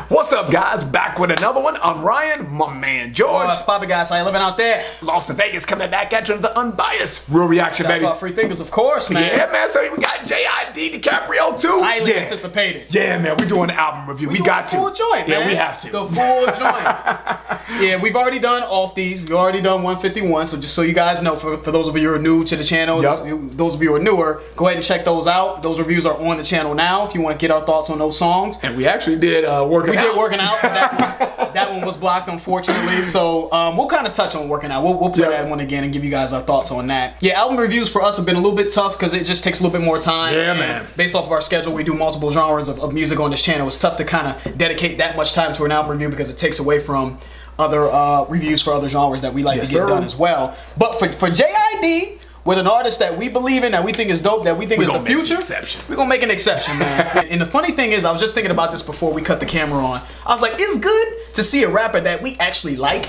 What's up, guys? Back with another one. I'm Ryan, my man George. What's poppin', guys? How you living out there? Lost in Vegas coming back at you with the unbiased real reaction, Shout baby. out to our free thinkers, of course, man. Yeah, man. So we got J.I.D Dicaprio too. Highly anticipated. Yeah, man. We're doing an album review. We got to. The full joint, man. Yeah, we have to. The full joint. Yeah, we've already done off these. We've already done 151. So just so you guys know, for those of you who are new to the channel, those of you who are newer, go ahead and check those out. Those reviews are on the channel now if you want to get our thoughts on those songs. And we actually did working out. That one was blocked, unfortunately. So we'll kind of touch on working out. We'll play that one again and give you guys our thoughts on that. Yeah, album reviews for us have been a little bit tough because it just takes a little bit more time. Yeah, and man. Based off of our schedule, we do multiple genres of music on this channel. It's tough to kind of dedicate that much time to an album review because it takes away from other reviews for other genres that we like to get done as well. But for J.I.D, with an artist that we believe in, that we think is dope, that we think is the future, we're gonna make an exception, man. And the funny thing is, I was just thinking about this before we cut the camera on. I was like, it's good to see a rapper that we actually like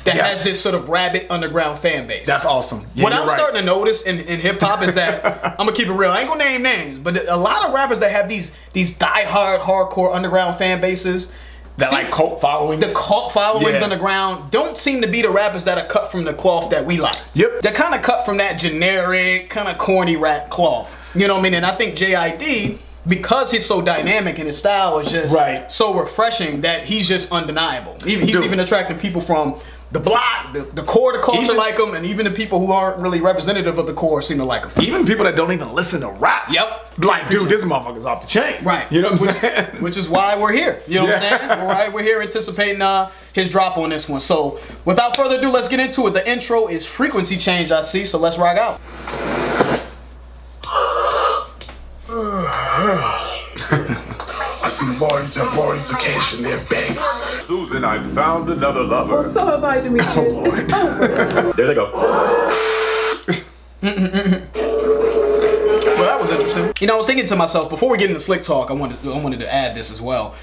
that has this sort of rabid underground fan base. That's awesome. Yeah, what I'm starting to notice in hip hop is that I'm gonna keep it real. I ain't gonna name names, but a lot of rappers that have these die-hard, hardcore underground fan bases. That like cult followings. The cult followings underground don't seem to be the rappers that are cut from the cloth that we like. Yep. They're kind of cut from that generic, kind of corny rap cloth. You know what I mean? And I think J.I.D, because he's so dynamic and his style is just so refreshing that he's just undeniable. He's even attracting people from the block, the core of the culture like him, and even the people who aren't really representative of the core seem to like him. Even people that don't even listen to rap. Yep. Like, dude, this motherfucker's off the chain. Right. You know what I'm saying? Which is why we're here. You know what I'm saying? We're here anticipating his drop on this one. So, without further ado, let's get into it. The intro is frequency change, I see, so let's rock out. I see Marty's occasion their banks. Susan, I found another lover. Well, so have I, Demetrius. It's over. There they go. Well, that was interesting. You know, I was thinking to myself, before we get into Slick Talk, I wanted to add this as well.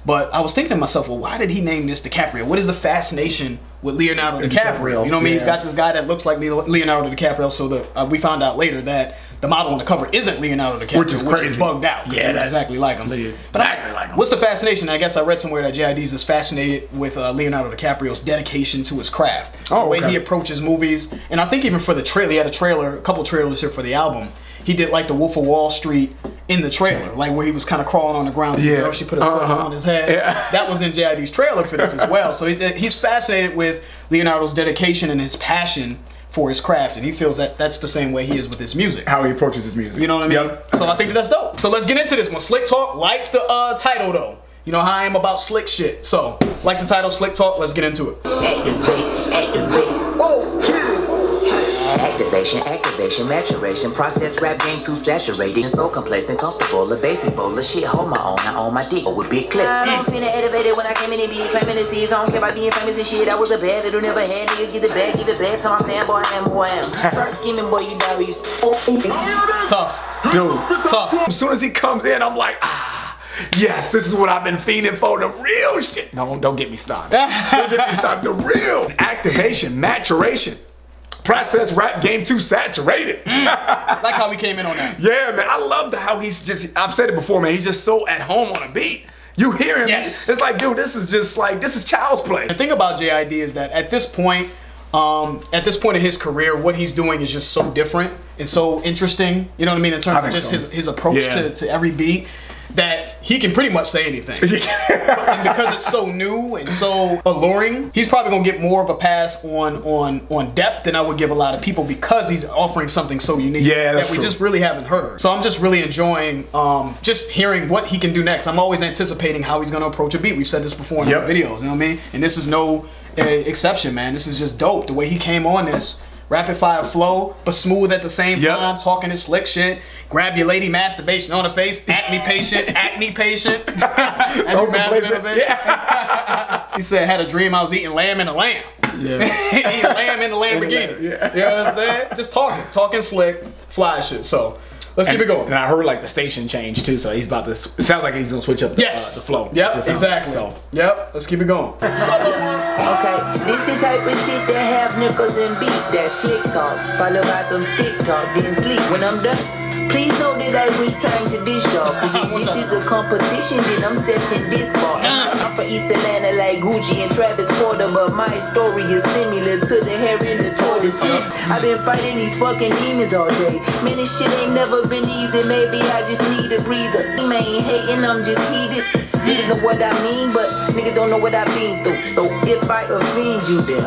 But I was thinking to myself, well, why did he name this DiCaprio? What is the fascination with Leonardo DiCaprio? You know what I mean? He's got this guy that looks like Leonardo DiCaprio, so we found out later that the model on the cover isn't Leonardo DiCaprio, which is crazy. Which is bugged out. Yeah, that's exactly like him. Exactly like him. What's the fascination? I guess I read somewhere that J.I.D's is fascinated with Leonardo DiCaprio's dedication to his craft. The way he approaches movies. And I think even for the trailer, he had a couple trailers here for the album. He did like the Wolf of Wall Street in the trailer, like where he was kind of crawling on the ground. Yeah. She put a foot on his head. Yeah. That was in J.I.D's trailer for this as well. So he's fascinated with Leonardo's dedication and his passion for his craft, and he feels that that's the same way he is with his music. How he approaches his music. You know what I mean? Yep. So I think that's dope. So let's get into this one. Slick Talk, like the title though. You know how I am about slick shit. So, like the title, Slick Talk, let's get into it. Activate. Oh, kidding. Activation, maturation, process rap game too saturated. So complacent, comfortable, a basic bowl of shit. Hold my own, I own my dick with big clips. I'm feeling elevated when I came in and be claiming the seeds. I don't care about being famous and shit. I was a bad little never had nigga. Get the bag, give it back to my fanboy. I am who I am. Start scheming, boy, you die. Tough. Dude, tough. As soon as he comes in, I'm like, yes, this is what I've been fiending for, the real shit. No, don't get me started. Don't get me started. The real activation, maturation. Process rap game too saturated. Like how we came in on that. Yeah, man. I love how he's just, I've said it before, man, he's just so at home on a beat. You hear him, it's like, dude, this is just like, this is child's play. The thing about J.I.D is that at this point in his career, what he's doing is just so different and so interesting, you know what I mean, in terms of just his approach to every beat, that he can pretty much say anything. And because it's so new and so alluring, he's probably gonna get more of a pass on depth than I would give a lot of people, because he's offering something so unique that we just really haven't heard. So I'm just really enjoying just hearing what he can do next. I'm always anticipating how he's gonna approach a beat. We've said this before in our videos, you know what I mean? And this is no exception, man. This is just dope. The way he came on this. Rapid fire flow, but smooth at the same time, talking his slick shit. Grab your lady, masturbation on the face, acne patient. So complacent. He said, had a dream I was eating lamb in a lamb. Eating lamb in the Lamborghini. You know what I'm saying? Just talking slick, fly shit. So let's keep it going. And I heard like the station change too, so he's about to, it sounds like he's gonna switch up the flow. Yep, exactly. So. Yep, let's keep it going. Okay, this the type of shit that have nickels and beat. That's slick talk, followed by some stick talk, then sleep. When I'm done, Please know that I was trying to dish y'all. Cause if this is a competition, then I'm setting this bar. I'm from East Atlanta like Gucci and Travis Porter, but my story is similar to the hare and the tortoise. I've been fighting these fucking demons all day. Man, this shit ain't never been easy. Maybe I just need a breather. I ain't hating, I'm just heated. Niggas know what I mean, but niggas don't know what I've been through. So if I offend you, then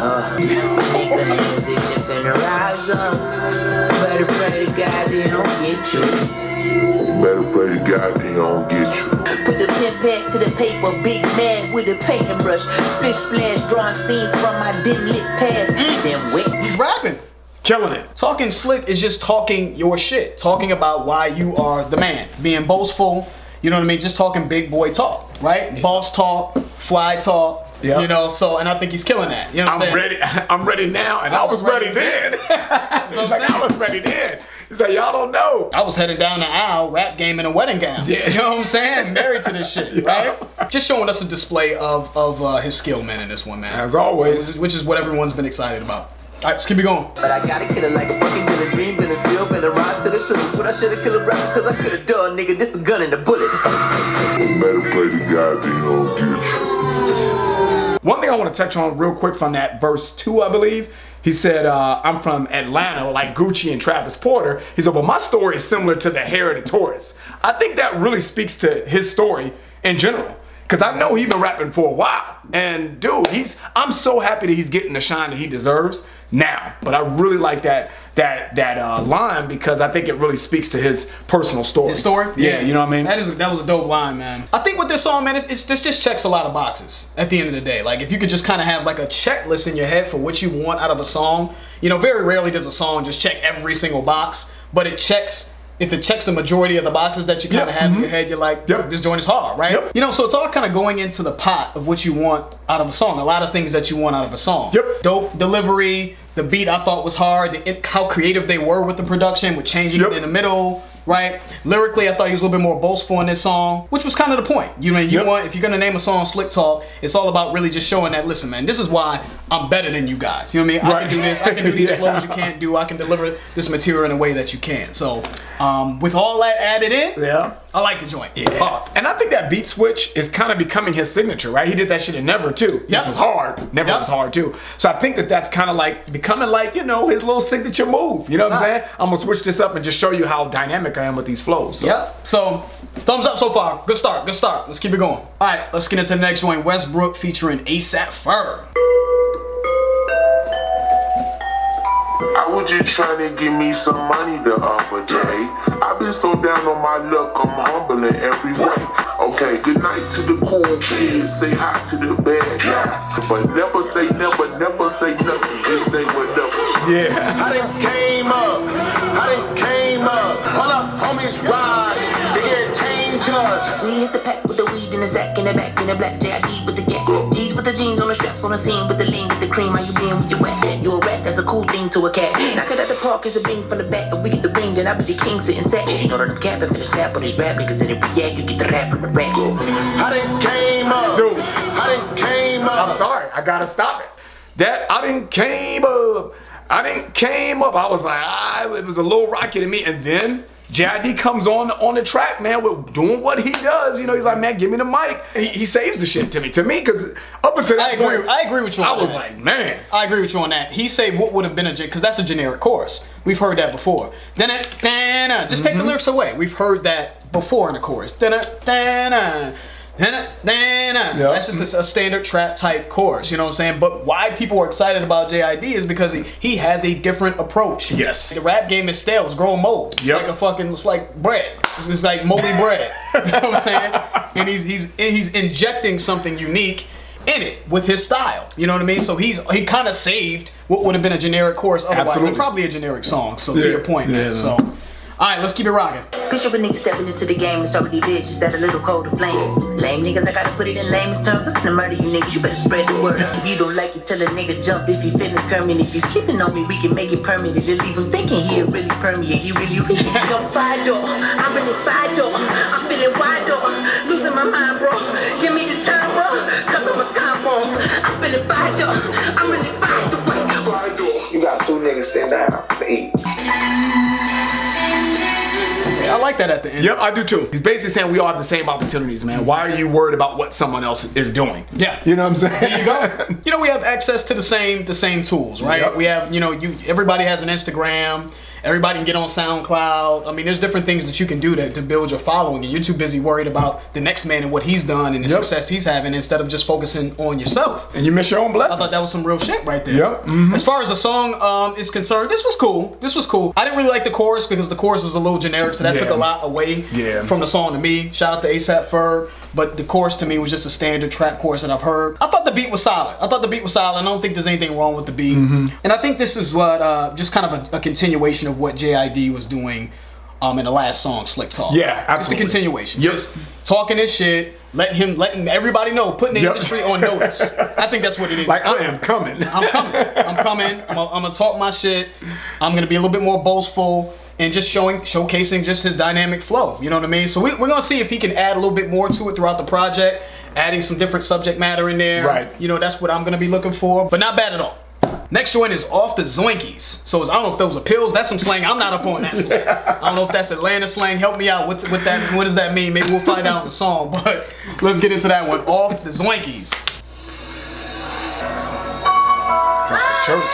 nigga, niggas itching finna rise up. Better pray to God they don't get you. Better pray to God they don't get you. Put the pen pad to the paper, big man with a painting brush. Splish splash, drawing scenes from my dim lit past. Then wet. He's rapping. Killing it. Talking slick is just talking your shit. Talking about why you are the man. Being boastful. You know what I mean? Just talking big boy talk, right? Boss talk, fly talk. Yep. You know, so, and I think he's killing that. You know what I'm saying? I'm ready now, and I was ready then. I was ready then. He's like, y'all don't know. I was heading down the aisle, rap game in a wedding gown. Yeah. You know what I'm saying? Married to this shit, right? Just showing us a display of his skill, man, in this one, man. As always. Which is what everyone's been excited about. All right, let's keep it going. But I gotta kill it like a fucking been a dream, been a spill, been a ride to the tooth. But I should've killed a rapper cause I could've done, nigga. This a gun and a bullet. Better pray to God they don't get you. One thing I want to touch on real quick from that verse 2, I believe. He said, I'm from Atlanta, like Gucci and Travis Porter. He said, well, my story is similar to the hare of the tortoise. I think that really speaks to his story in general. Because I know he's been rapping for a while. And dude, I'm so happy that he's getting the shine that he deserves now. But I really like that line because I think it really speaks to his personal story. His story? Yeah, you know what I mean? That was a dope line, man. I think with this song, man, this just checks a lot of boxes at the end of the day. Like, if you could just kind of have like a checklist in your head for what you want out of a song. You know, very rarely does a song just check every single box. But it checks... If it checks the majority of the boxes that you kind of have in your head, you're like, this joint is hard, right? You know, so it's all kind of going into the pot of what you want out of a song. A lot of things that you want out of a song. Dope delivery, the beat I thought was hard, how creative they were with the production, with changing it in the middle, right? Lyrically, I thought he was a little bit more boastful in this song, which was kind of the point. You know, you want, if you're gonna name a song Slick Talk, it's all about really just showing that, listen, man, this is why I'm better than you guys. You know what I mean? I can do this, I can do these flows you can't do, I can deliver this material in a way that you can. So, with all that added in, I like the joint. And I think that beat switch is kind of becoming his signature, right? He did that shit in Never too. Which was hard. Never was hard too. So I think that's kind of like becoming like, you know, his little signature move. You know what I'm saying? I'm gonna switch this up and just show you how dynamic I am with these flows. So. So, thumbs up so far. Good start, good start. Let's keep it going. All right, let's get into the next joint. Westbrook featuring ASAP Ferg. I was just trying to give me some money the other day. I've been so down on my luck, I'm humble in every way. Okay, good night to the cool kids, say hi to the bad guy. But never say never, never say nothing, just say whatever. I done came up, hold up, homies ride, they get changers. We hit the pack with the weed in the sack, in the back, in the black J.I.D with the gat. G's with the jeans on the straps, on the scene with the lean, with the cream, how you been with your wet? You a rat, that's a cool thing to a cat. Knock it at the park is a beam from the back. If we get the ring, then I be the king sitting set. Know that I'm capping for the snap on these rap niggas and if we react, you get the rap from the rack. I done came up. Dude, I done came up. I'm sorry, I gotta stop it. That I didn't came up. I was like, it was a little rocky to me. And then J.I.D comes on the track, man, with doing what he does. You know, he's like, man, give me the mic. He saves the shit to me, because up until that point, I agree with you on that. I was like, man. I agree with you on that. He saved what would have been because that's a generic chorus. We've heard that before. Just take the lyrics away. We've heard that before in the chorus. That's just a standard trap type chorus, you know what I'm saying? But why people are excited about J.I.D is because he has a different approach. The rap game is stale, it's growing mold. It's like it's like bread. It's like moldy bread. You know what I'm saying? And he's injecting something unique in it with his style. You know what I mean? So he kind of saved what would have been a generic chorus otherwise, and probably a generic song. So to your point, man. So. Alright, let's keep it rocking. Picture a nigga stepping into the game and already did just add a little cold to flame. Lame niggas, I gotta put it in lamest terms. I'm finna murder you niggas, you better spread the word. If you don't like it, tell a nigga jump if he feeling Kermit. If you skipping on me, we can make it permanent. And leave him thinking he really permeate. He really jump side door. I'm really side door. I'm feeling wide door. Losing my mind, bro. Give me the time, bro. Cause I'm a time bomb. I'm feeling fire door. I'm really fire door. You got two niggas sitting down to eat. I like that at the end. Yep, I do too. He's basically saying we all have the same opportunities, man. Why are you worried about what someone else is doing? Yeah. You know what I'm saying? There you go. You know, we have access to the same tools, right? Yep. We have, you know, everybody has an Instagram. Everybody can get on SoundCloud. I mean, there's different things that you can do to build your following, and you're too busy worried about the next man and what he's done and the success he's having instead of just focusing on yourself. And you miss your own blessings. I thought that was some real shit right there. Yep. As far as the song is concerned, this was cool. This was cool. I didn't really like the chorus because the chorus was a little generic, so that took a lot away from the song to me. Shout out to A$AP Ferg. But the chorus to me was just a standard trap chorus that I've heard. I thought the beat was solid. I don't think there's anything wrong with the beat. And I think this is what, just kind of a continuation of what J.I.D was doing in the last song, Slick Talk. Yeah, absolutely. Just a continuation. Just talking his shit, letting everybody know, putting the industry on notice. I think that's what it is. Like, I am coming. I'm coming. I'm gonna talk my shit. I'm gonna be a little bit more boastful. And just showcasing just his dynamic flow, you know what I mean? So we're gonna see if he can add a little bit more to it throughout the project, adding some different subject matter in there. Right. You know, that's what I'm gonna be looking for, but not bad at all. Next joint is Off the Zoinkies. So I don't know if those are pills. That's some slang. I'm not up on that slang. I don't know if that's Atlanta slang. Help me out with that. What does that mean? Maybe we'll find out in the song. But let's get into that one. Off the Zoinkies. It's like a church.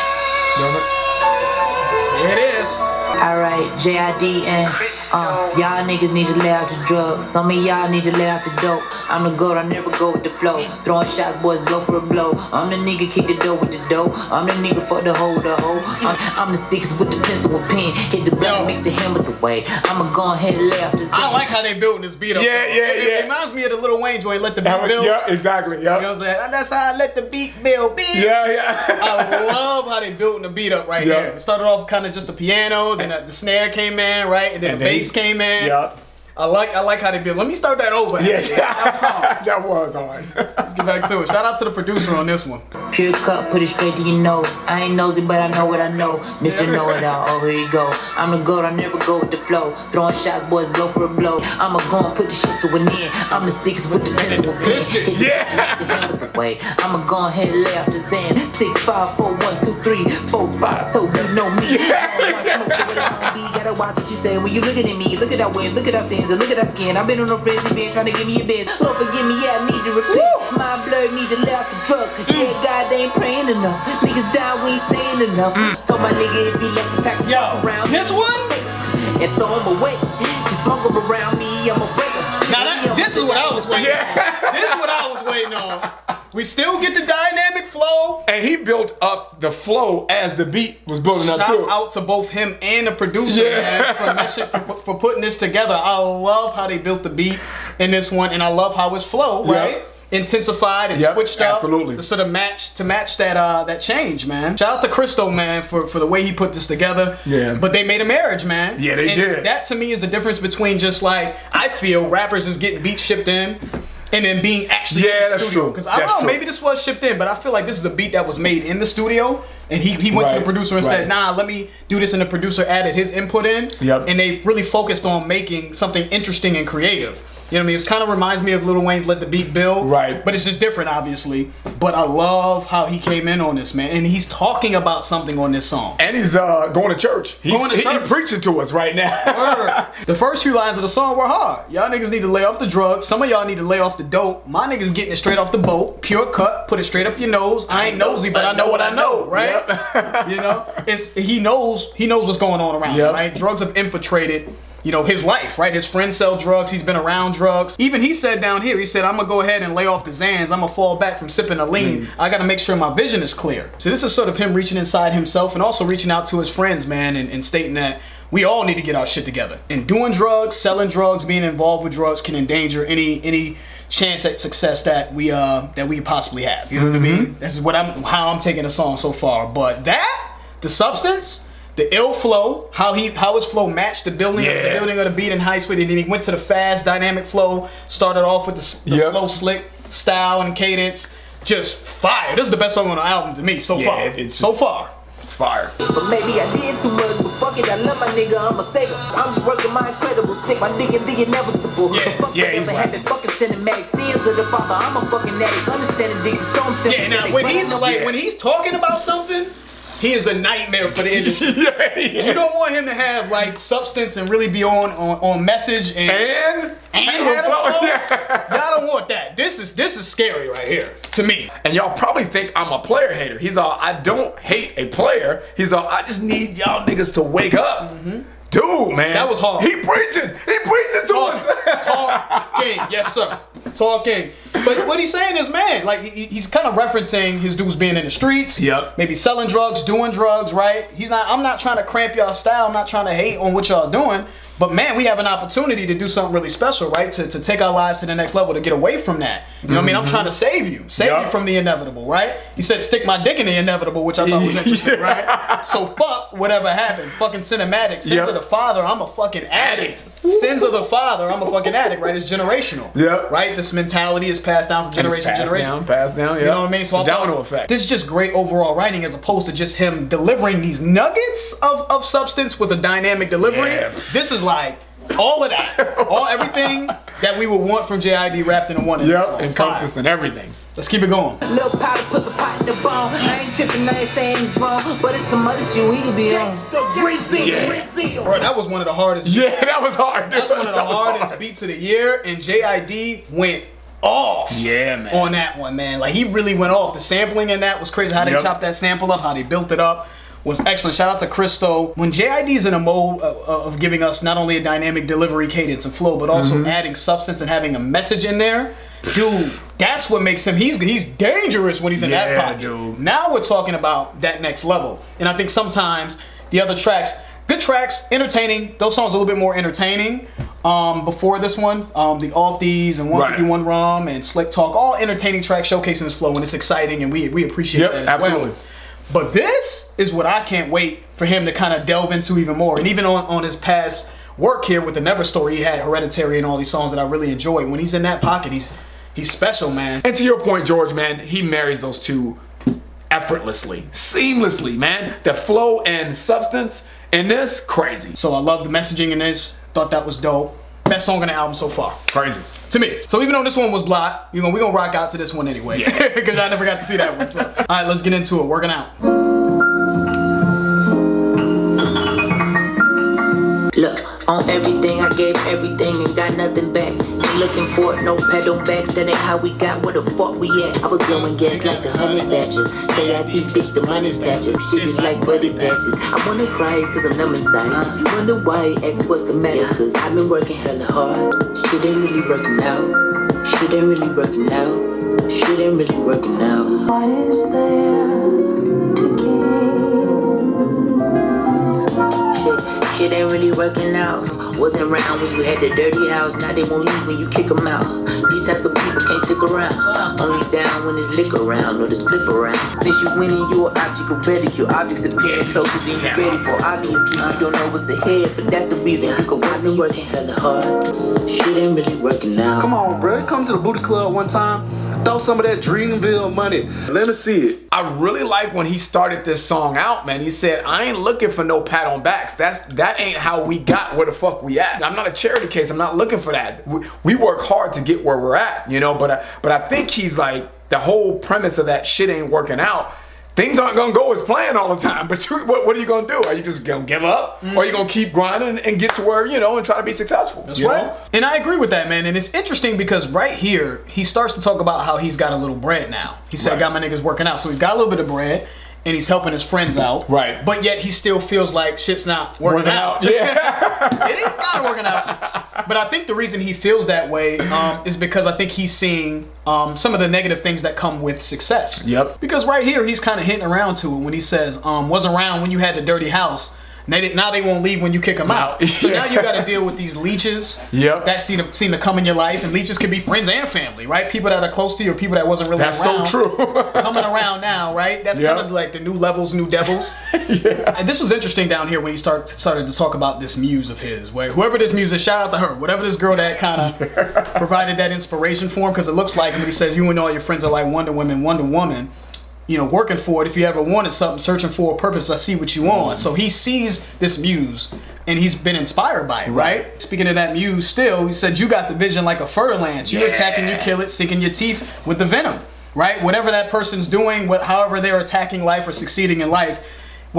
You know There it is. Alright, J.I.D and y'all niggas need to lay off the drugs. Some of y'all need to lay off the dope. I'm the goat, I never go with the flow. Throwing shots, boys, blow for a blow. I'm the nigga, kick the dough with the dough. I'm the nigga, fuck the hoe, the hoe. I'm the six with the pencil and pen. Hit the blood, mix the hand with the way. I'ma go ahead and lay off the I like how they building this beat up. It reminds me of the Lil Wayne joint, Let the Beat Build. Yeah, exactly. Yeah. You know what I'm saying? That's how I let the beat build, bitch. Yeah. I love how they building the beat up right here. It started off kind of just the piano, then the snare came in, right? And then the bass came in. Yeah. I like how they build. Let me start that over. That was hard. Let's get back to it. Shout out to the producer on this one. Pure cut, put it straight to your nose. I ain't nosy, but I know what I know. Mr. Know-It-All, oh, here you go. I'm the goat, I never go with the flow. Throwing shots, boys, blow for a blow. I'ma go and put the shit to an end. I'm the six with the pencil with pen. Hit the hand with the way. I'ma go ahead and lay off the sand. 6, 5, 4, 1, 2, 3, 4, 5, so you know me. Gotta watch what you say when you looking at me. Look at that wave, look at that sins, and look at that skin. I've been on no frenzy, been trying to give me a biz. Lord forgive me, yeah, I need to repent. My blood need to lay off the drugs. Yeah, God, they ain't praying enough. Niggas die, we ain't saying enough. So my nigga, if he left the pack around this one and throw him away, you smoke him around me, I'ma break him. Now this is what I was waiting on. This is what I was waiting on. We still get the dynamic flow. And he built up the flow as the beat was building up too. Shout out to both him and the producer, man, from that shit, for putting this together. I love how they built the beat in this one, and I love how his flow, right? Intensified and switched up to sort of match that change, man. Shout out to Cristo, man, for the way he put this together. Yeah. But they made a marriage, man. Yeah, they did. That to me is the difference between just like, I feel rappers is getting beats shipped in and then being actually in the studio. Because I don't know, maybe this was shipped in, but I feel like this is a beat that was made in the studio. And he went to the producer and said, nah, let me do this. And the producer added his input in. And they really focused on making something interesting and creative. You know what I mean? It kind of reminds me of Lil Wayne's Let the Beat Build. Right. But it's just different, obviously. But I love how he came in on this, man. And he's talking about something on this song. And he's going to church. He's preaching to us right now. The first few lines of the song were hard. Y'all niggas need to lay off the drugs. Some of y'all need to lay off the dope. My niggas getting it straight off the boat. Pure cut. Put it straight up your nose. I ain't nosy, but I know what I know, right? Yep. You know? He knows what's going on around him, right? Drugs have infiltrated, you know, his life, right? His friends sell drugs. He's been around drugs. Even he said down here, he said, I'm gonna go ahead and lay off the Xans. I'm gonna fall back from sipping a lean. I gotta make sure my vision is clear. So this is sort of him reaching inside himself and also reaching out to his friends, man, and stating that we all need to get our shit together. And doing drugs, selling drugs, being involved with drugs can endanger any chance at success that we possibly have. You know what I mean? This is how I'm taking the song so far. But the substance, the ill flow, how his flow matched the building of the beat and high speed, and then he went to the fast dynamic flow, started off with the slow slick style and cadence. Just fire. This is the best song on the album to me so far. So far. It's fire. But maybe I did too much, but fuck it, I love my nigga, I'm a saver. I'm just working my incredible stick, my dick and the inevitable. So fuck he's having fucking cinematic scenes of the father, I'm a fucking addict, understanding diction, so I'm sympathetic. Now when he's talking about something, he is a nightmare for the industry. You don't want him to have like substance and really be on message and have a flow. Y'all don't want that. This is scary right here to me. And y'all probably think I'm a player hater. He's all, I don't hate a player. He's all, I just need y'all niggas to wake up. Dude, man. That was hard. He preaching to us. Talking. Yes, sir. Talking. But what he's saying is, man, like he's kind of referencing his dudes being in the streets. Yep. Maybe selling drugs, doing drugs, right? I'm not trying to cramp y'all style. I'm not trying to hate on what y'all doing. But man, we have an opportunity to do something really special, right? To take our lives to the next level, to get away from that. You know what I mean? I'm trying to save you from the inevitable, right? He said, stick my dick in the inevitable, which I thought was interesting, right? So fuck whatever happened. Fucking cinematic. Sins of the father, I'm a fucking addict. Sins of the father, I'm a fucking addict, right? It's generational. Right? This mentality is passed down from generation to generation. Passed down, You know what I mean? So it's a domino effect. This is just great overall writing as opposed to just him delivering these nuggets of substance with a dynamic delivery. This is like all of that. Everything that we would want from J.I.D. wrapped in one. Encompassing everything. Let's keep it going. Little powder, put the pot in the bone. I ain't tripping, I ain't saying it's wrong, but it's some other shit we be on. Bro, that was one of the hardest beats. Yeah, that was hard. That's one of the hardest beats of the year, and J.I.D. went off on that one, man. Like, he really went off. The sampling in that was crazy. How they chopped that sample up, how they built it up was excellent. Shout out to Christo. When J.I.D. is in a mode of giving us not only a dynamic delivery, cadence, and flow, but also adding substance and having a message in there, dude, that's what makes him, he's dangerous when he's in that pocket. Dude. Now we're talking about that next level. And I think sometimes the other tracks, good tracks, entertaining, those songs are a little bit more entertaining. Before this one, the Off These and 151 Rum and Slick Talk, all entertaining tracks showcasing his flow, and it's exciting, and we appreciate that as well. But this is what I can't wait for him to kind of delve into even more. And even on his past work here with the Never Story, he had Hereditary and all these songs that I really enjoy. When he's in that pocket, he's special, man. And to your point, George, man, he marries those two effortlessly, seamlessly, man. The flow and substance in this, crazy. So I love the messaging in this. Thought that was dope. Best song on the album so far. Crazy. To me. So even though this one was blocked, we're gonna rock out to this one anyway. Because I never got to see that one. So. All right, let's get into it. Working out. Look, on everything, I gave everything and got nothing back. Ain't looking for it, no pedal backs. That ain't how we got where the fuck we at. I was blowing gas like the honey badger. J.I.D. bitch, the money snatcher. Shit is like buddy passes. I wanna cry cause I'm numb inside. You wonder why, ask what's the matter. Cause I've been working hella hard. Shit ain't really working out. Shit ain't really working out. Shit ain't really working out. What is there to gain? Shit ain't really working out. Wasn't around when you had the dirty house. Now they won't leave when you kick them out. These type of people can't stick around. Only down when there's liquor around or there's flip around. Since you winning, you an object of ridicule. Objects appearing closer than you're ready for. Obviously, you don't know what's ahead, but that's the reason you go. I've been working hella hard. Shit ain't really working out. Come on, bro. Come to the booty club one time. Throw some of that Dreamville money. Let me see it. I really like when he started this song out, man. He said, I ain't looking for no pat on backs. That ain't how we got where the fuck we at. I'm not a charity case. I'm not looking for that. We work hard to get where we're at, you know, but I think he's like, the whole premise of that shit ain't working out. Things aren't gonna go as planned all the time, but what are you gonna do? Are you just gonna give up? Or are you gonna keep grinding and get to where, you know, and try to be successful? That's right. And I agree with that, man. And it's interesting because right here, he starts to talk about how he's got a little bread now. He said, I got my niggas working out. So he's got a little bit of bread and he's helping his friends out. Right. But yet he still feels like shit's not working out. Yeah. It is not working out. But I think the reason he feels that way is because I think he's seeing some of the negative things that come with success. Yep. Because right here, he's kind of hinting around to it when he says, was around when you had the dirty house. Now they won't leave when you kick them out. So now you got to deal with these leeches that seem to come in your life. And leeches can be friends and family, right? People that are close to you or people that wasn't really around. That's so true. Coming around now, right? That's kind of like the new levels, new devils. And this was interesting down here when he started to talk about this muse of his. Where whoever this muse is, shout out to her. Whatever this girl that kind of provided that inspiration for him. Because it looks like when he says, you and all your friends are like Wonder Woman. You know, working for it. If you ever wanted something, searching for a purpose, I see what you want. So he sees this muse and he's been inspired by it, right? Speaking of that muse still, he said, you got the vision like a fur-lance. You attacking, you kill it, sinking your teeth with the venom, right? Whatever that person's doing, however they're attacking life or succeeding in life,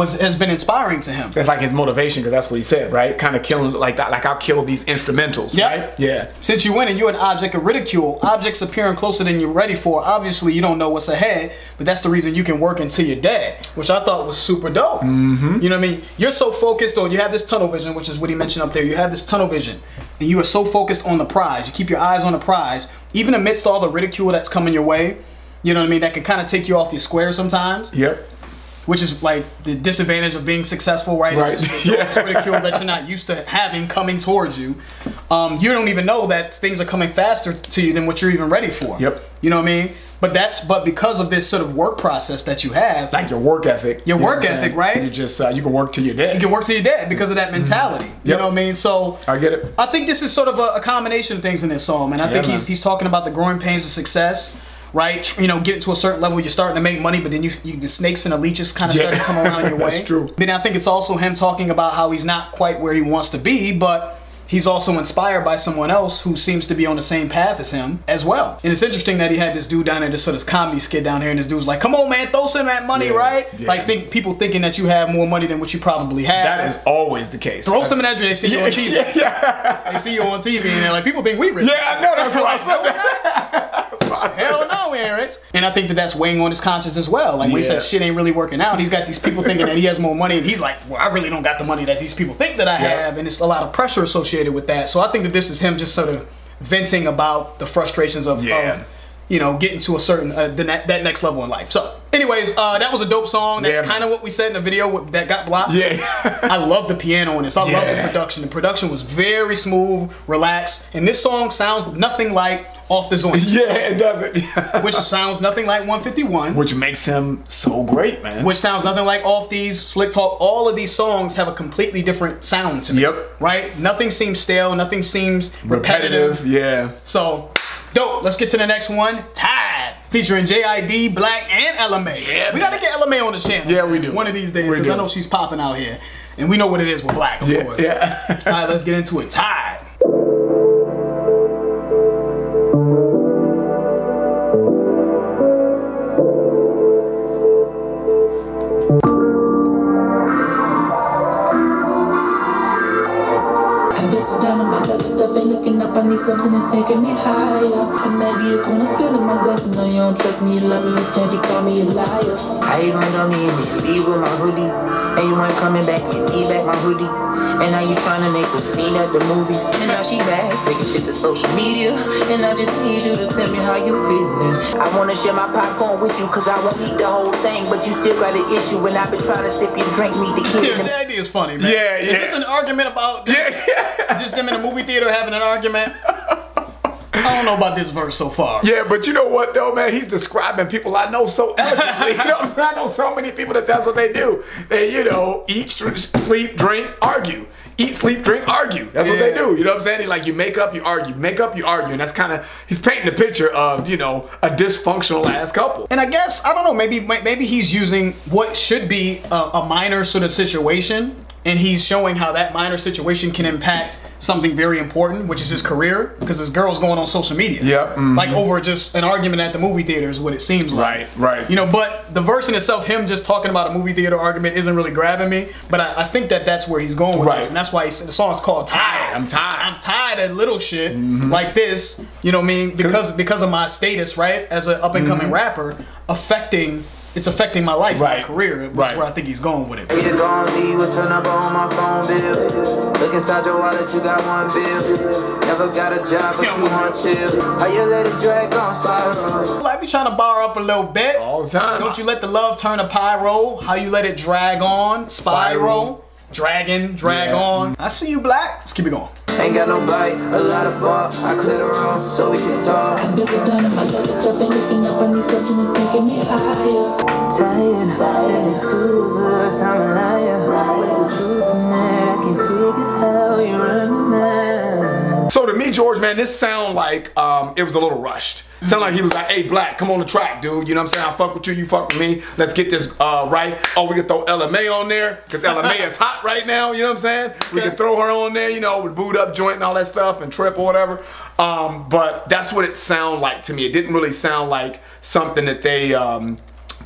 has been inspiring to him. That's like his motivation, because that's what he said, right? Kind of killing like that, like I'll kill these instrumentals, right? Yeah. Since you win and you're an object of ridicule, objects appearing closer than you're ready for. Obviously, you don't know what's ahead, but that's the reason you can work until you're dead, which I thought was super dope. Mm-hmm. You know what I mean? You're so focused on, you have this tunnel vision, which is what he mentioned up there. You have this tunnel vision, and you are so focused on the prize. You keep your eyes on the prize, even amidst all the ridicule that's coming your way. You know what I mean? That can kind of take you off your square sometimes. Yep. Which is like the disadvantage of being successful, right? Right. It's just the ridicule that you're not used to having coming towards you. You don't even know that things are coming faster to you than what you're even ready for. Yep. You know what I mean? But because of this sort of work process that you have, like your work ethic, your work ethic, right? You just you can work till you're dead. You can work till you're dead because of that mentality. Yep. You know what I mean? So I get it. I think this is sort of a combination of things in this song, and I think he's talking about the growing pains of success. Right, you know, get to a certain level, you're starting to make money, but then the snakes and the leeches kind of start to come around your way. That's true. Then I think it's also him talking about how he's not quite where he wants to be, but he's also inspired by someone else who seems to be on the same path as him as well. And it's interesting that he had this dude down there, this sort of comedy skit down here, and this dude's like, "Come on, man, throw some of that money, right?" Yeah. Like people thinking that you have more money than what you probably have. That is always the case. Throw some of that. They see you on TV. They see you on TV, and they're like, people think we rich. Yeah, I know. That's what I said. Hell no, we ain't rich. And I think that that's weighing on his conscience as well. Like when he says shit ain't really working out, he's got these people thinking that he has more money, and he's like, well, I really don't got the money that these people think that I have, and it's a lot of pressure associated with that. So I think that this is him just sort of venting about the frustrations of you know, getting to a certain that next level in life. So anyways, that was a dope song. That's kind of what we said in the video that got blocked. I love the piano in this. I love the production. The production was very smooth, relaxed, and this song sounds nothing like Off the Joint. Yeah, it doesn't. Which sounds nothing like 151. Which makes him so great, man. Which sounds nothing like Off These, Slick Talk. All of these songs have a completely different sound to me. Right? Nothing seems stale. Nothing seems repetitive. Yeah. So, dope. Let's get to the next one. Tide. Featuring J.I.D, Black, and LMA. Yeah, we got to get LMA on the channel. Yeah, we do. One of these days, because I know she's popping out here. And we know what it is with Black, of course. Yeah. All right, let's get into it. Tide. Down on my luck stuff ain't looking up. I need something that's taking me higher. And maybe it's when I'm spilling my guts. No, you don't trust me, you love me, instead you call me a liar. How you gonna dump me in if you leave with my hoodie? And you ain't coming back, you need back my hoodie. And now you trying to make a scene at the movies. And now she back, taking shit to social media. And I just need you to tell me how you feeling. I wanna share my popcorn with you, cause I won't eat the whole thing. But you still got an issue, and I've been trying to sip your drink, meet the kids. Yeah, J.I.D is funny, man. Yeah. Is this an argument about just them in a movie theater having an argument? I don't know about this verse so far. Yeah, but you know what though, man? He's describing people I know so elegantly. You know what I'm saying? I know so many people that's what they do. They, you know, eat, sleep, drink, argue. Eat, sleep, drink, argue. That's what they do. You know what I'm saying? Like you make up, you argue. Make up, you argue. And that's kind of, he's painting a picture of, you know, a dysfunctional ass couple. And I guess, I don't know, maybe he's using what should be a minor sort of situation, and he's showing how that minor situation can impact something very important, which is his career, because this girl's going on social media. Yeah. Like over just an argument at the movie theater is what it seems like. Right. You know, but the verse in itself, him just talking about a movie theater argument isn't really grabbing me, but I think that that's where he's going with this, and that's why the song's called Tired. I'm tired. I'm tired of little shit like this, you know what I mean, because of my status, right, as an up-and-coming rapper, it's affecting my life, my career, which is where I think he's going with it. Either gonna leave or turn up on my phone bill. Look inside your wallet, you got one bill. Never got a job, but you want chill. How you let it drag on spiral? I be trying to bar up a little bit. All the time. Don't you let the love turn a pyro. How you let it drag on, spiral. Drag on. I see you, Black. Let's keep it going. Ain't got no bite, a lot of bark. I clear the room so we can talk. I've been so down on my luck stuff ain't looking up. I need something that's taking me higher. Tired, it's too good, I'm a liar. What's the truth in that? I can't figure how you're running now. So to me, George, man, this sound like it was a little rushed. Sound like he was like, hey, Black, come on the track, dude. You know what I'm saying? I fuck with you, you fuck with me. Let's get this right. Oh, we can throw LMA on there, because LMA is hot right now, you know what I'm saying? We can throw her on there, you know, with boot up joint and all that stuff and trip or whatever. But that's what it sounded like to me. It didn't really sound like something that they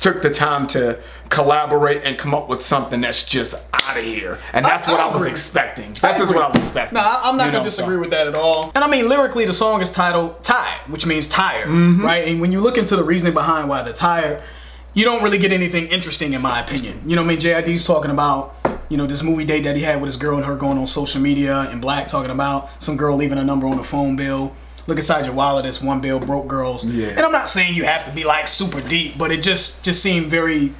took the time to collaborate and come up with something that's just out of here. And that's what I was expecting. That's just what I was expecting. No, I'm not gonna disagree with that at all. And I mean, lyrically, the song is titled Tired, which means tired, right? And when you look into the reasoning behind why they're tired, you don't really get anything interesting, in my opinion. You know what I mean? J.I.D's talking about, you know, this movie date that he had with his girl and her going on social media, and Black talking about some girl leaving a number on the phone bill. Look inside your wallet, it's one bill, broke girls. Yeah. And I'm not saying you have to be like super deep, but it just seemed very,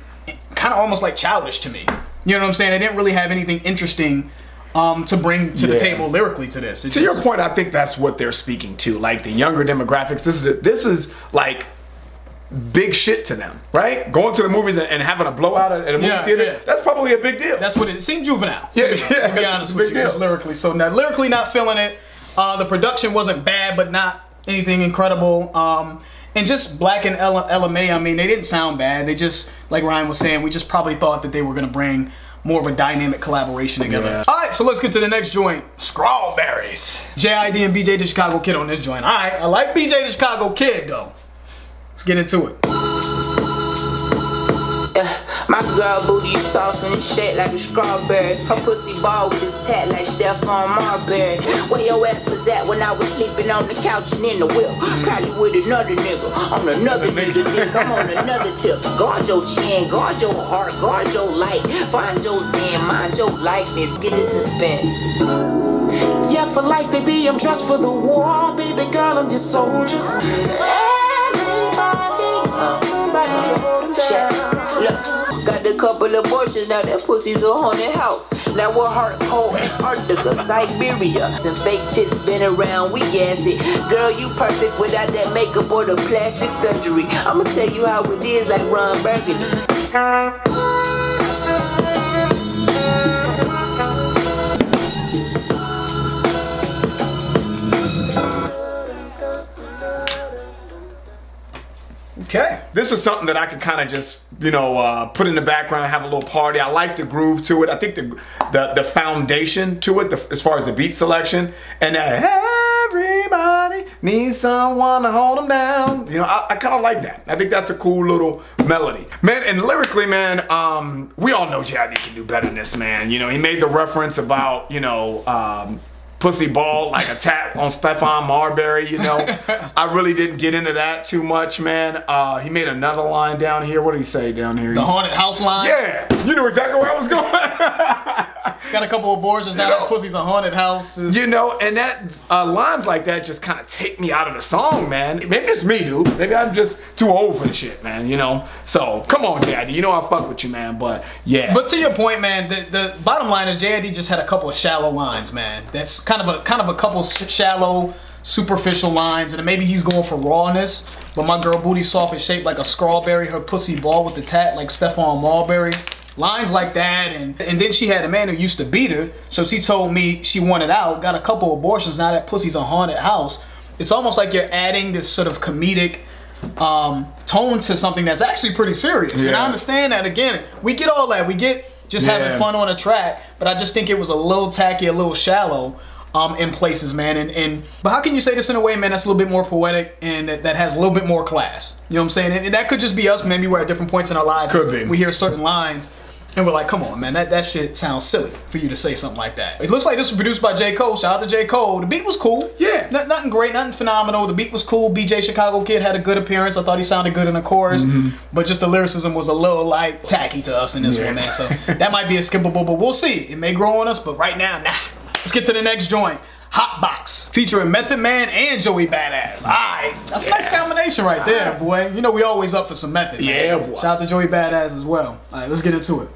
kind of almost like childish to me. You know what I'm saying? I didn't really have anything interesting to bring to the table lyrically to this. To your point, I think that's what they're speaking to. Like the younger demographics, this is like big shit to them, right? Going to the movies and having a blowout at a movie theater, that's probably a big deal. That's what it seemed juvenile. Yeah, to be honest with you, just lyrically. So now lyrically not feeling it. The production wasn't bad, but not anything incredible. And just Black and LMA, I mean, they didn't sound bad. They just, like Ryan was saying, we just probably thought that they were going to bring more of a dynamic collaboration together. Yeah. All right, so let's get to the next joint, Strawberries. J.I.D and BJ the Chicago Kid on this joint. All right, I like BJ the Chicago Kid, though. Let's get into it. My girl booty soft and shaped like a strawberry. Her pussy ball with a tat like Stephon Marbury. Where your ass was at when I was sleeping on the couch and in the whip? Probably with another nigga on another nigga dick. I'm on another tip. Guard your chin, guard your heart, guard your light. Find your zen, mind your likeness. Get it suspend. Yeah, for life, baby, I'm dressed for the war. Baby girl, I'm your soldier. Somebody hold him down. Look, got a couple abortions, now that pussy's a haunted house. Now we're hardcore Antarctica, Siberia. Some fake tits been around, we gas it. Girl, you perfect without that makeup or the plastic surgery. I'ma tell you how it is like Ron Burgundy. Okay. This is something that I could kind of just, you know, put in the background, have a little party. I like the groove to it. I think the foundation to it, as far as the beat selection, and everybody needs someone to hold them down. You know, I kind of like that. I think that's a cool little melody. Man, and lyrically, man, we all know J.I.D can do better than this, man. You know, he made the reference about, you know, pussy ball like a tap on Stephon Marbury, you know. I really didn't get into that too much, man. He made another line down here. What did he say down here? The haunted house line? Yeah, you knew exactly where I was going. Got a couple of abortions, now that pussy's a haunted house. You know, and that lines like that just kind of take me out of the song, man. Maybe it's me, dude. Maybe I'm just too old for the shit, man, you know. So, come on, J.I.D. You know I fuck with you, man, but yeah. But to your point, man, the bottom line is J.I.D. just had a couple of shallow lines, man. That's kind of a couple shallow, superficial lines, and maybe he's going for rawness. But my girl booty soft is shaped like a strawberry. Her pussy ball with the tat like Stephon Marbury. Lines like that, and then she had a man who used to beat her, so she told me she wanted out, got a couple abortions, now that pussy's a haunted house. It's almost like you're adding this sort of comedic tone to something that's actually pretty serious. Yeah. And I understand that. Again, we get all that. We get just having fun on a track, but I just think it was a little tacky, a little shallow in places, man. But how can you say this in a way, man, that's a little bit more poetic and that has a little bit more class? You know what I'm saying? And that could just be us. Maybe we're at different points in our lives. Could be. We hear certain lines and we're like, come on, man, that shit sounds silly for you to say something like that. It looks like this was produced by J. Cole. Shout out to J. Cole. The beat was cool. Yeah. Nothing great, nothing phenomenal. The beat was cool. BJ Chicago Kid had a good appearance. I thought he sounded good in the chorus. But just the lyricism was a little, like, tacky to us in this one, man. So that might be a skippable, but we'll see. It may grow on us, but right now, nah. Let's get to the next joint. Hot Box, featuring Method Man and Joey Badass. Alright, that's a nice combination right there, boy. You know we always up for some Method, man. Yeah, boy. Shout out to Joey Badass as well. Alright, let's get into it.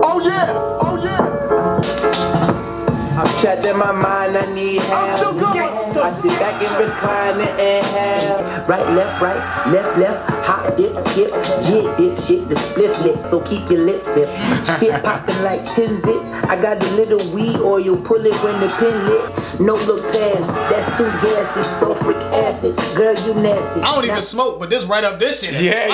Oh yeah, oh yeah. I'm trapped in my mind, I need help. I sit back and recline and inhale. Right, left, hot dip, skip, jig dip, shit, the split lip, so keep your lips zip. Shit popping like 10 zits. I got a little weed oil, pull it when the pin lit. No look past, that's too gassy. Sulfuric acid, girl, you nasty. I don't even smoke, but this right up this shit. Yeah.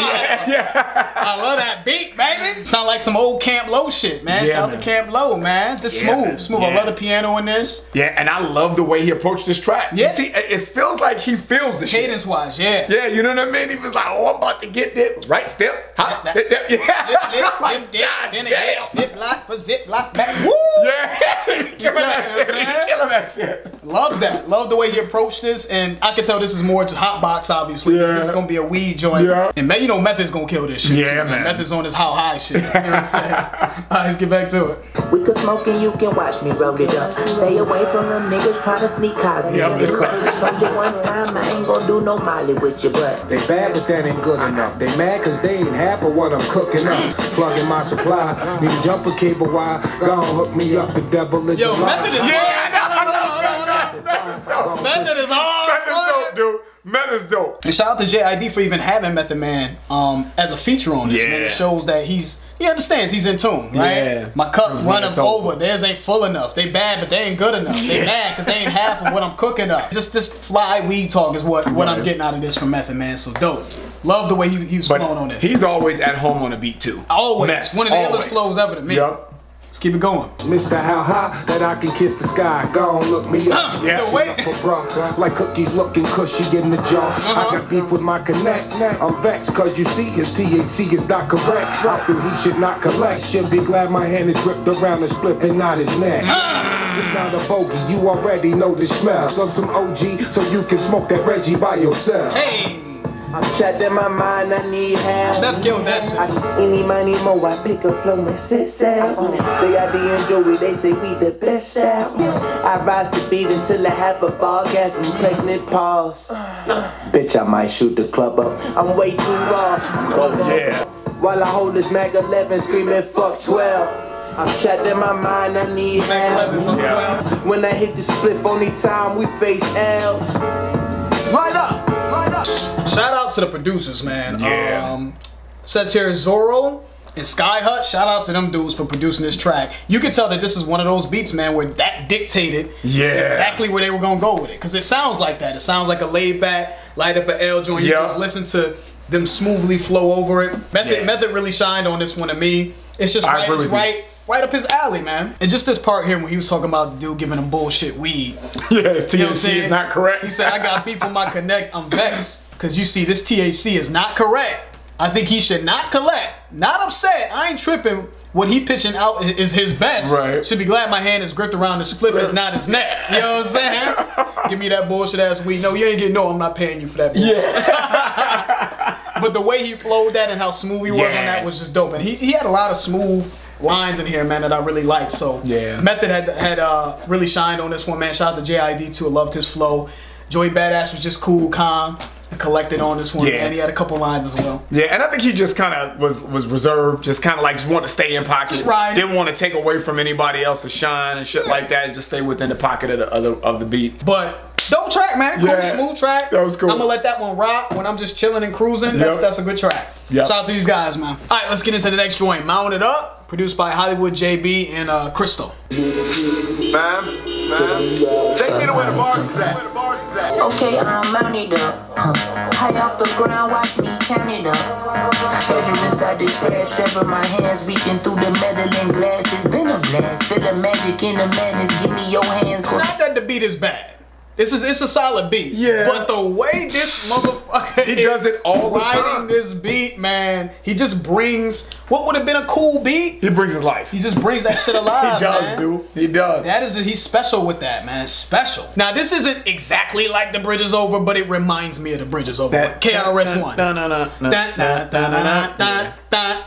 I love that beat, baby. Sound like some old Camp Low shit, man. Yeah, Shout out to Camp Low, man. Just smooth. I love the piano in this. Yeah, and I love the way he approached this track. Yeah. You see, it feels like he feels the shit. Cadence-wise, yeah. Yeah, you know what I mean? He was like, oh, I'm about to get this. Right step, hop, Zip, lock for zip lock back. Woo! Yeah, killing that shit. Love that. Love the way he approached this, and I can tell this is more just hot box, obviously. Yeah. This is gonna be a weed joint. Yeah. And you know, Method's gonna kill this shit. Yeah, too, man. Method's on this how high shit. You know what I'm saying? Alright, let's get back to it. We could smoke and you can watch me roll it up. Stay away from them niggas trying to sneak Cosby in the club. Told you one time I ain't gonna do no Molly with your butt. They bad, but that ain't good enough. They mad cause they ain't happy what I'm cooking up. Plugging my supply, need a jumper cable wire. Gonna hook me up, the devil is Yo, alive. Method is Method is hard. Method's dope, dude. Method's dope. And shout out to J.I.D for even having Method Man as a feature on this, man. It shows that he understands, he's in tune, right? Yeah. My cup running over, theirs ain't full enough. They bad, but they ain't good enough. They mad because they ain't half of what I'm cooking up. Just fly weed talk is what I'm getting out of this from Method Man, so dope. Love the way he was flowing on this. He's always at home on a beat too. Always. One of the illest flows ever to me. Yup. Let's keep it going. Mr. How high that I can kiss the sky. Go on, look me up. The way. Like cookies looking cushy in the jar. I got beef with my connect. I'm vexed cause you see his THC is not correct. I feel he should not collect. Should be glad my hand is ripped around his split and not his neck. It's not a bogey, you already know the smell. Some OG so you can smoke that Reggie by yourself. Hey! I'm trapped in my mind, I need help. Let's kill that shit. I just any money more, I pick up flow and sit out. J.I.D and Joey, they say we the best out. I rise to beat until I have a ball gas and pregnant pause. Bitch, I might shoot the club up. I'm way too raw. While I hold this Mag 11 screaming fuck 12. I'm trapped in my mind, I need help. When I hit the split, only time we face L. Right up. Shout out to the producers, man. Says here Zorro and Sky Hut. Shout out to them dudes for producing this track. You can tell that this is one of those beats, man, where that dictated exactly where they were gonna go with it. Cause it sounds like that. It sounds like a laid back, light up an L joint. You just listen to them smoothly flow over it. Method really shined on this one to me. It's just right up his alley, man. And just this part here when he was talking about the dude giving him bullshit weed. Yeah, his THC is not correct. He said, I got beef with my connect, I'm vexed. Cause you see, this THC is not correct. I think he should not collect. Not upset. I ain't tripping. What he pitching out is his best. Right. Should be glad my hand is gripped around the slip is not his neck. You know what I'm saying? Give me that bullshit ass weed. No, you ain't getting I'm not paying you for that bullshit. But the way he flowed that and how smooth he was on that was just dope. And he had a lot of smooth lines in here, man, that I really liked. So Method had really shined on this one, man. Shout out to J.I.D too. I loved his flow. Joey Badass was just cool, calm, and collected on this one, man. He had a couple lines as well. Yeah, and I think he just kind of was reserved, just kind of like just wanted to stay in pocket. Just didn't want to take away from anybody else's shine and shit like that, and just stay within the pocket of the beat. But dope track, man. Cool, smooth track. That was cool. I'm gonna let that one rock when I'm just chilling and cruising. That's a good track. Shout out to these guys, man. All right, let's get into the next joint. Mount It Up. Produced by Hollywood JB and Crystal. Ma'am, take me to where the bar's at. Okay, I'm mounted up. High off the ground, watch me count it up. Treasure inside the trash, sever my hands, reaching through the metal and glass. It's been a blast. Feel the magic in the madness. Give me your hands. It's not that the beat is bad. It's a solid beat. Yeah. But the way this motherfucker does it all the time. Writing this beat, man, he just brings what would have been a cool beat. He brings it life. He just brings that shit alive. He does, dude. He does. He's special with that, man. Special. Now this isn't exactly like The Bridge Is Over, but it reminds me of The Bridge Is Over. KRS-One.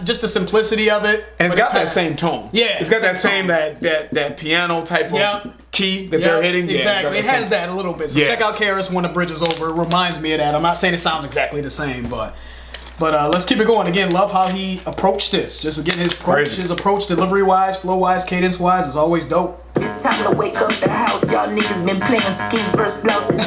Just the simplicity of it. And it's got that same tone. Yeah. It's got that same that piano type of key that they're hitting. Exactly. It has that a little bit. So check out KRS-One, The Bridge Is Over. It reminds me of that. I'm not saying it sounds exactly the same, but let's keep it going. Again, love how he approached this. Just again, his approach, delivery-wise, flow-wise, cadence-wise, is always dope. It's time to wake up the house. Y'all niggas been playing skins versus blouses.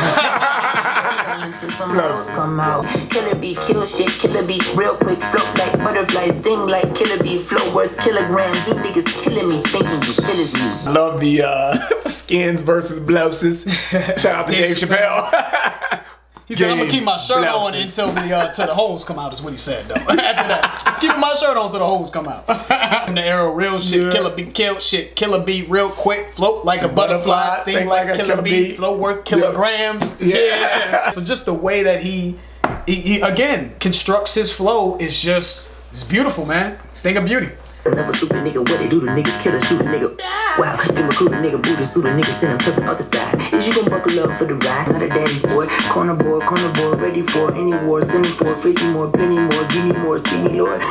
until some hoes come out. Killer beat, kill shit, killer beat, real quick, float like butterflies, sting like killer beat, flow worth kilograms. You niggas killing me, thinking you still is me. I love the skins versus blouses. Shout out to Dave Chappelle. He said, I'm gonna keep my shirt on until the holes come out, is what he said, though. After that, keeping my shirt on till the holes come out. In the era, real shit, killer beat, kill shit, killer beat, real quick, float like a butterfly, sting like a killer beat, flow worth kilograms. Yeah. So just the way that he again constructs his flow is just, it's beautiful, man. It's a thing of beauty. Never stupid nigga, what they do to niggas, kill a shoot a nigga. Wow, then recruit a nigga, boot a suit a nigga, send him to the other side. Is you gon' buckle up for the ride? Not a daddy's boy, corner boy, ready for any war. Send me for 50 more, penny more, give me more, see me, Lord.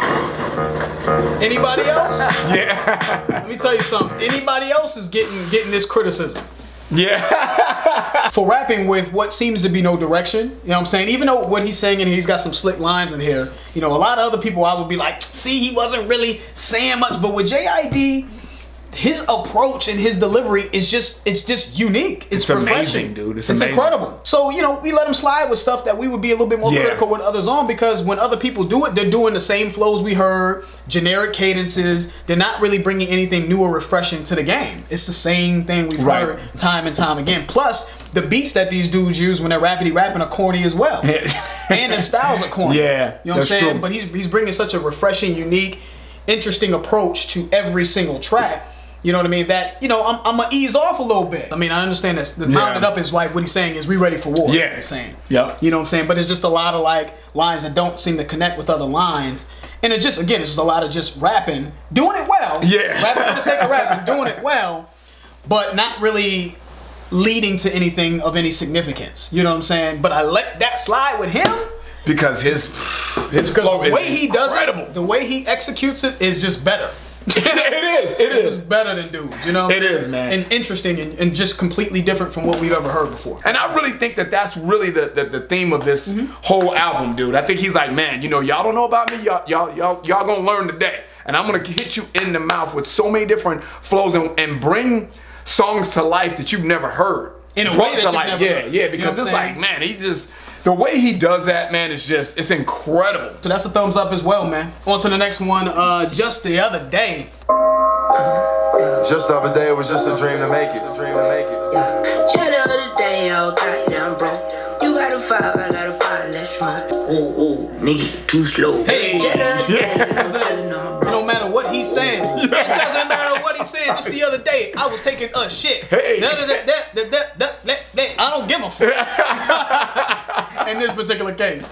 Anybody else? Yeah. Let me tell you something. Anybody else is getting this criticism. Yeah. For rapping with what seems to be no direction. You know what I'm saying? Even though what he's saying, and he's got some slick lines in here, you know, a lot of other people I would be like, see, he wasn't really saying much. But with J.I.D, his approach and his delivery is just, it's just unique. It's refreshing, amazing, dude. It's amazing. Incredible. So, you know, we let him slide with stuff that we would be a little bit more critical with others on, because when other people do it, they're doing the same flows we heard, generic cadences. They're not really bringing anything new or refreshing to the game. It's the same thing we've heard time and time again. Plus, the beats that these dudes use when they're rapping are corny as well. And the styles are corny. Yeah, you know what I'm saying? True. But he's bringing such a refreshing, unique, interesting approach to every single track. You know what I mean? That, you know, I'm gonna ease off a little bit. I mean, I understand that the mounted up is like what he's saying is we ready for war. Yeah. He's saying. Yep. You know what I'm saying? But it's just a lot of like lines that don't seem to connect with other lines. And it just, again, it's just a lot of just rapping, doing it well. Yeah. Rapping for the sake of rapping, doing it well, but not really leading to anything of any significance. You know what I'm saying? But I let that slide with him. Because his flow is the way he incredible. Does it, the way he executes it is just better. It is better than dudes, you know? It is, man. And interesting and just completely different from what we've ever heard before. And I really think that that's really the theme of this whole album, dude. I think he's like, man, you know, y'all don't know about me, y'all gonna learn today. And I'm gonna hit you in the mouth with so many different flows and bring songs to life that you've never heard. In a way that you've never heard. Yeah, because it's like, man, he's just, the way he does that, man, is just, it's incredible. So that's a thumbs up as well, man. On to the next one, Just the Other Day. Just the other day, it was just a dream to make it. Just the other day, oh goddamn bro. You got a 5, I got a 5, let's run. Ooh, nigga, too slow. Hey, it don't matter what he's saying. It doesn't matter what he's saying. Just the other day, I was taking a shit. Hey. I don't give a fuck. In this particular case.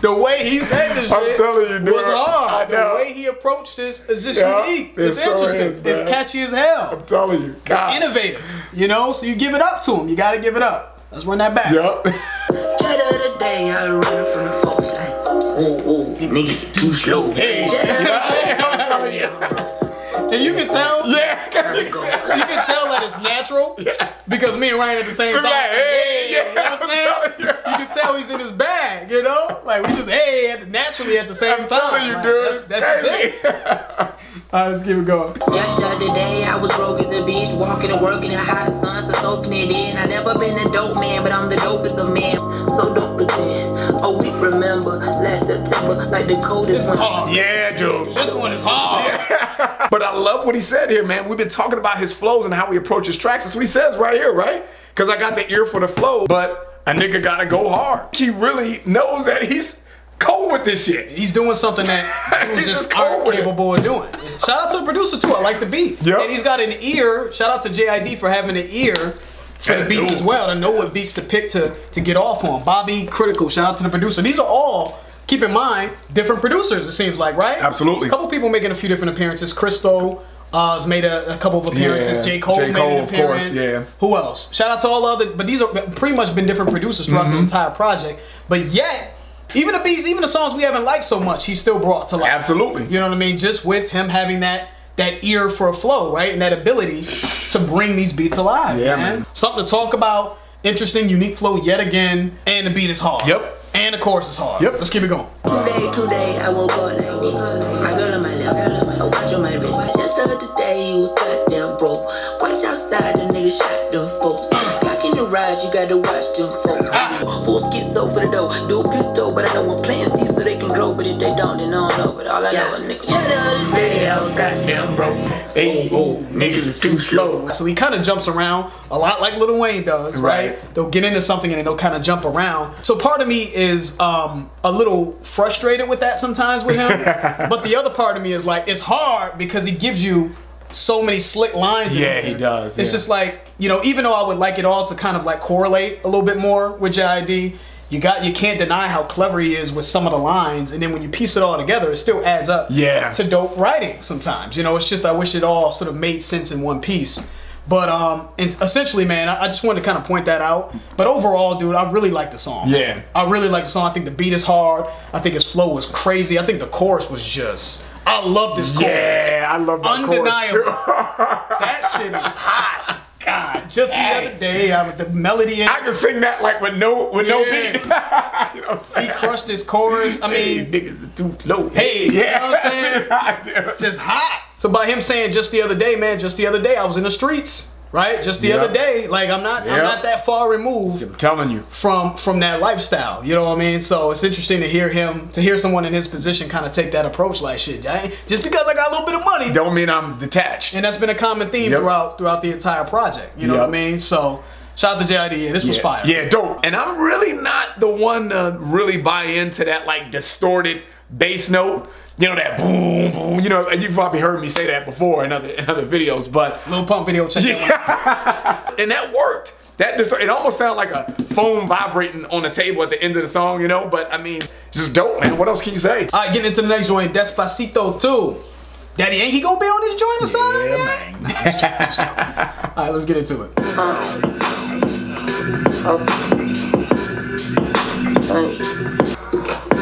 The way he said this shit was hard. The way he approached this is just unique. It's interesting. It's catchy as hell. I'm telling you. God. Innovative. You know, so you give it up to him. You gotta give it up. Let's run that back. Just the other day, I was running from the folks like, ooh, nigga, too slow. Hey. And you can tell, you can tell that it's natural because me and Ryan at the same time. You know what I'm saying? You can tell he's in his bag, you know? Like we just naturally at the same time. I'm telling you, dude. That's it. Alright, let's keep it going. Just the other day, I was broke as a bitch, walking and working in hot sun, so soaking it in. I never been a dope man, but I'm the dopest of men. So don't pretend. Oh, we remember last September, like the coldest one. Hard. Yeah, dude. This one is hard. But I love what he said here, man. We've been talking about his flows and how he approaches tracks. That's what he says right here, right? Because I got the ear for the flow, but a nigga gotta go hard. He really knows that he's cold with this shit. He's doing something that he was just aren't capable of doing. Shout out to the producer too. I like the beat. Yep. And he's got an ear. Shout out to J.I.D for having an ear for the beats as well, to know what beats to pick to get off on. Bobby, critical. Shout out to the producer. These are all, keep in mind, different producers, it seems like, right? Absolutely. A couple people making a few different appearances. Christo has made a couple of appearances. J. Cole made an appearance. Of course, Who else? Shout out to all other, but these are pretty much been different producers throughout the entire project. But yet, even the beats, even the songs we haven't liked so much, he still brought to life. Absolutely. You know what I mean? Just with him having that ear for a flow, right? And that ability to bring these beats alive, man. Something to talk about, interesting, unique flow yet again, and the beat is hard. Yep. And the chorus is hard. Yep. Let's keep it going. Today, I woke up like me. My girl on my left, a watch on my wrist. Just the other day, you was goddamn broke. Watch outside, the nigga shot them folks. Back in the ride, you gotta watch them folks. Fools get so Hey, niggas is too slow. So he kind of jumps around a lot like Lil Wayne does, right? They'll get into something and then they'll kind of jump around. So part of me is a little frustrated with that sometimes with him. But the other part of me is like, it's hard because he gives you so many slick lines. Yeah, he does. It's just like, you know, even though I would like it all to kind of like correlate a little bit more with J.I.D, you can't deny how clever he is with some of the lines, and then when you piece it all together, it still adds up to dope writing sometimes. You know, it's just I wish it all sort of made sense in one piece. But and essentially, man, I just wanted to kind of point that out. But overall, dude, I really like the song. Yeah. I really like the song. I think the beat is hard. I think his flow was crazy. I think the chorus was just... I love this chorus. Yeah, I love that Undeniable. chorus too. That shit is hot. God, just the other day, with the melody in it. I can sing that like with no beat. You know what I'm saying? He crushed his chorus. I mean, niggas is too low. Hey, you know what I'm saying? Just hot. So by him saying just the other day, man, just the other day I was in the streets. Right, just the other day, like I'm not that far removed. I'm telling you, from that lifestyle. You know what I mean? So it's interesting to hear someone in his position kind of take that approach. Like shit, just because I got a little bit of money, don't mean I'm detached. And that's been a common theme throughout the entire project. You know what I mean? So shout out to J.I.D. This was fire. Yeah, dope. And I'm really not the one to really buy into that like distorted bass note. You know, that boom, boom. You know, you've probably heard me say that before in other videos, but Lil Pump video, check that out. And that worked. It almost sounded like a phone vibrating on the table at the end of the song, you know. But I mean, just dope, man. What else can you say? All right, getting into the next joint, Despacito 2. Daddy ain't he gonna be on this joint or something? Yeah, man. All right, let's get into it.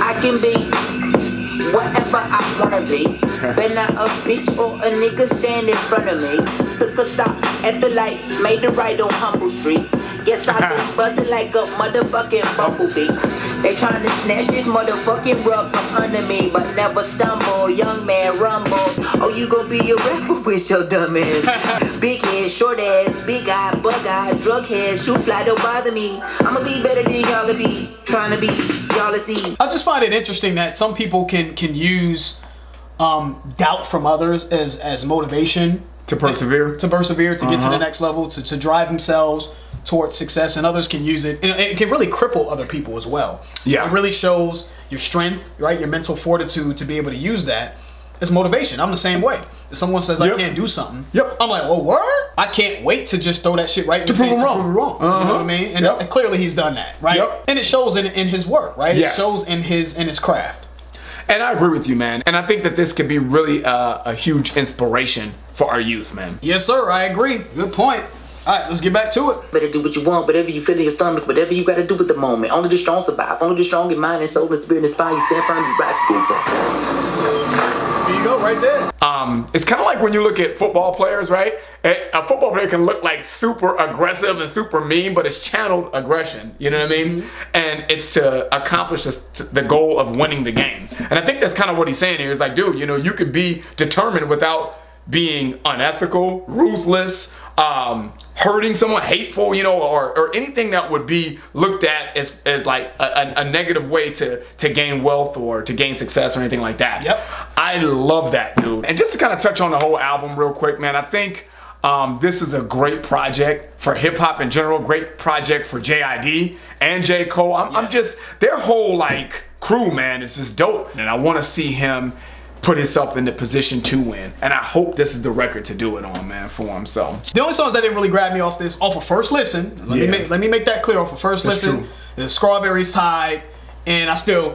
I can be whatever I wanna be. Been not a bitch or a nigga stand in front of me. Took a stop at the light, made the right on Humble Street. Guess I been buzzing like a motherfucking bumblebee. They trying to snatch this motherfucking rug from under me, but never stumble. Young man rumble. Oh, you gon' be a rapper with your dumb ass. Big head, short ass, big eye, bug eye, drug head, shoot fly, don't bother me. I'ma be better than y'all to be. Trying to be y'all to see. I just find it interesting that some people can use doubt from others as motivation to persevere, to get to the next level, to drive themselves towards success, and others can use it. And it can really cripple other people as well. Yeah, it really shows your strength, right? Your mental fortitude to be able to use that as motivation. I'm the same way. If someone says I can't do something, I'm like, oh, word? I can't wait to just throw that shit right in the face to prove it wrong. You know what I mean? And clearly he's done that, right? And it shows in his work, right? It shows in his craft. And I agree with you, man. And I think that this could be really a huge inspiration for our youth, man. Yes, sir. I agree. Good point. All right, let's get back to it. Better do what you want, whatever you feel in your stomach, whatever you gotta do at the moment. Only the strong survive. Only the strong in mind and soul and spirit and spine. You stand firm, you rise to the There you go, right there. It's kind of like when you look at football players, right? A football player can look like super aggressive and super mean, but it's channeled aggression. You know what I mean? And it's to accomplish the goal of winning the game. And I think that's kind of what he's saying here. It's like, dude, you know, you could be determined without being unethical, ruthless, hurting someone, hateful, you know, or anything that would be looked at as like a negative way to gain wealth or to gain success or anything like that. Yep. I love that, dude. And just to kind of touch on the whole album real quick, man, I think this is a great project for hip hop in general, great project for J.I.D and J. Cole. I'm just, their whole like crew, man, is just dope. And I want to see him put himself in the position to win, and I hope this is the record to do it on, man, for him. So the only songs that didn't really grab me off of first listen, let me make that clear, off of first listen, the Strawberries Tide, and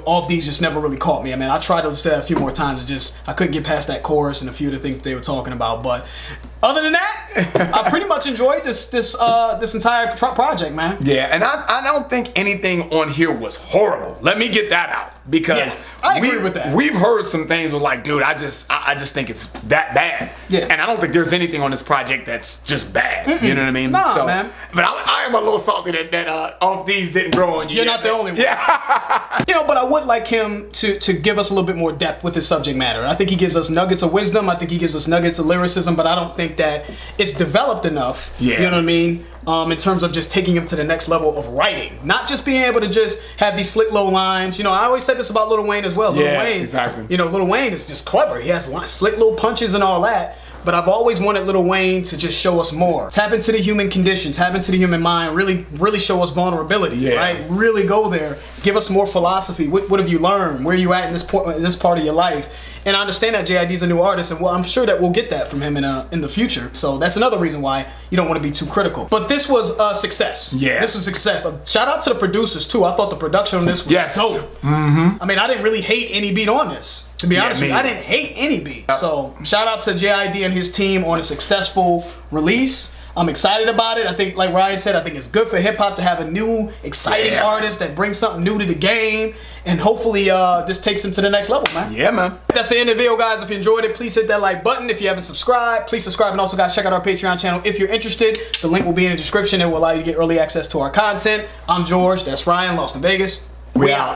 all of these just never really caught me. I mean, I tried to listen to that a few more times, I couldn't get past that chorus and a few of the things that they were talking about. But other than that, I pretty much enjoyed this entire project, man. Yeah, and I don't think anything on here was horrible. Let me get that out, because I agree with that. We've heard some things with like, dude, I just think it's that bad. Yeah, and I don't think there's anything on this project that's just bad. You know what I mean? Nah, man. But I am a little salty that all of these didn't grow on you. You're not the only one. Yeah. You know, but I would like him to give us a little bit more depth with his subject matter. I think he gives us nuggets of wisdom. I think he gives us nuggets of lyricism, but I don't think that it's developed enough. Yeah. You know what I mean? In terms of just taking him to the next level of writing, not just being able to just have these slick low lines. You know, I always said this about Lil Wayne as well. Lil Wayne, exactly. You know, Lil Wayne is just clever. He has slick little punches and all that. but I've always wanted Lil Wayne to just show us more. Tap into the human condition, tap into the human mind, really show us vulnerability, right? Really go there. Give us more philosophy. What have you learned? Where are you at in this part of your life? And I understand that J.I.D's a new artist, and I'm sure that we'll get that from him in the future. So that's another reason why you don't want to be too critical. But this was a success. Yeah. This was a success. Shout out to the producers, too. I thought the production on this was dope. I mean, I didn't really hate any beat on this. To be honest with you, I didn't hate any beat. So shout out to J.I.D and his team on a successful release. I'm excited about it. I think, like Ryan said, I think it's good for hip-hop to have a new, exciting artist that brings something new to the game. And hopefully this takes him to the next level, man. Yeah, man. That's the end of the video, guys. If you enjoyed it, please hit that like button. If you haven't subscribed, please subscribe. And also, guys, check out our Patreon channel if you're interested. The link will be in the description. It will allow you to get early access to our content. I'm George. That's Ryan, Lost in Vegas. We out.